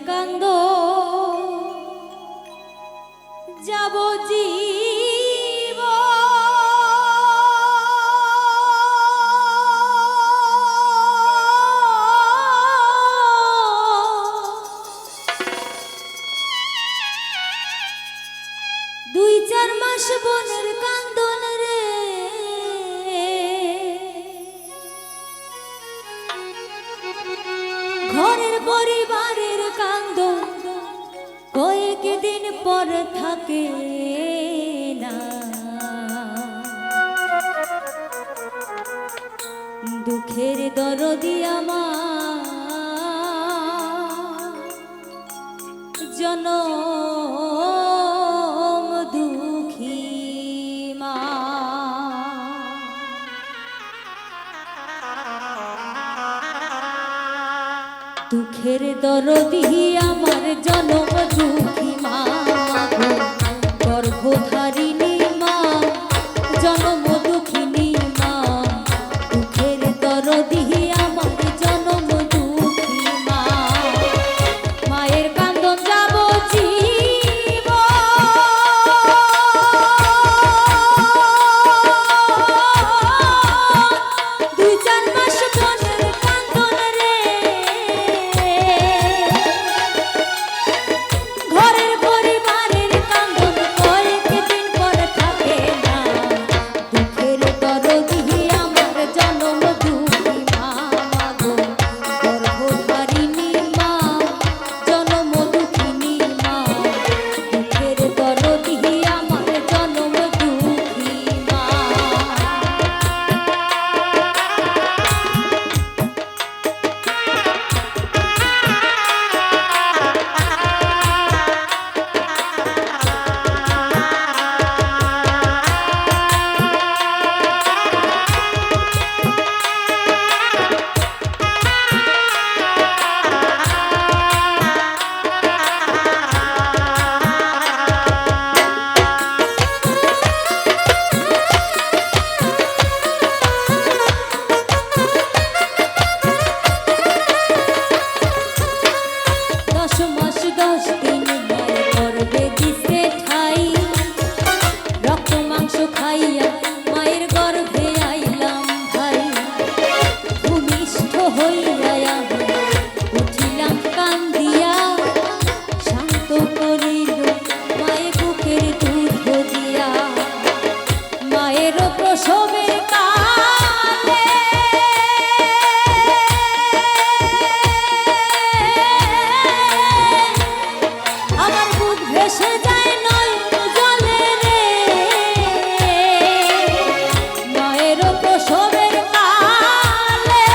কান্দ যাব জীব দুই চার মাস বনের কান্দন রে ঘরের পরিবারের কান্দন কয়েক দিন পর থাকে না দুঃখের দরদি আমার জনম দুঃখী মা দুঃখের দরদি আমার জনম দুঃখী মা গর্ভধারিণী মা জনম দুঃখিনী মা দুঃখের দরদি আমার জনম দুঃখী মা মায়ের কান্দন যাব জীব দুই চার মাস বনের কান্দন রে ঘরের পরিবারের কান্দন কয়েক দিন পর থাকে না দুঃখের দরদি আমার জনম দুঃখী মা গো গর্ভধারিণী মা জনম দুঃখিনী মা দুঃখের দরদি আমার জনম দুঃখী মা দশ মাস 10 দিন মায়ের গর্ভে দিছে ঠাই রক্ত মাংস খাইয়া মায়ের গর্ভে আইলাম ভাই ভূমিষ্ঠ হইয়া আমি উঠিলাম কান্দিয়া শান্ত করিল মায়ের বুকের দুধ দিয়া মায়ের প্রসবের কালে আমার বুক ভেসে যায় নয়ন জলে রে মায়ের প্রসবের কালে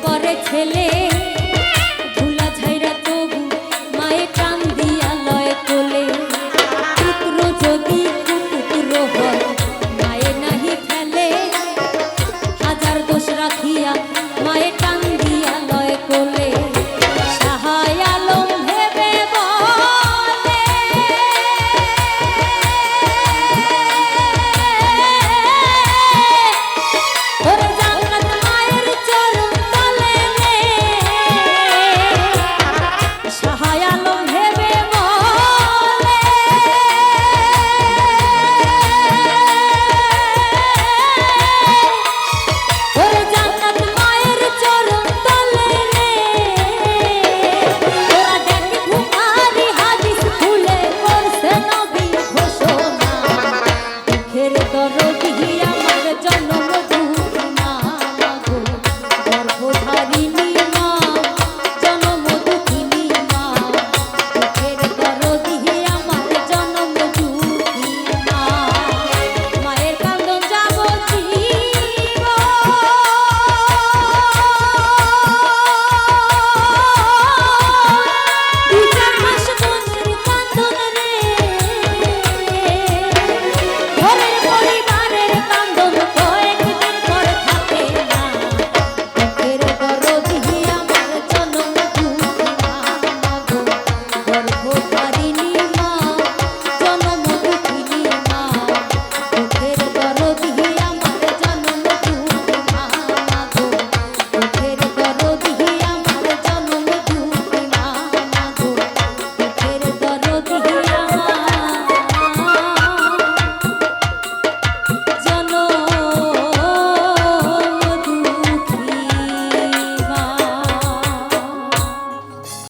করে ছেলে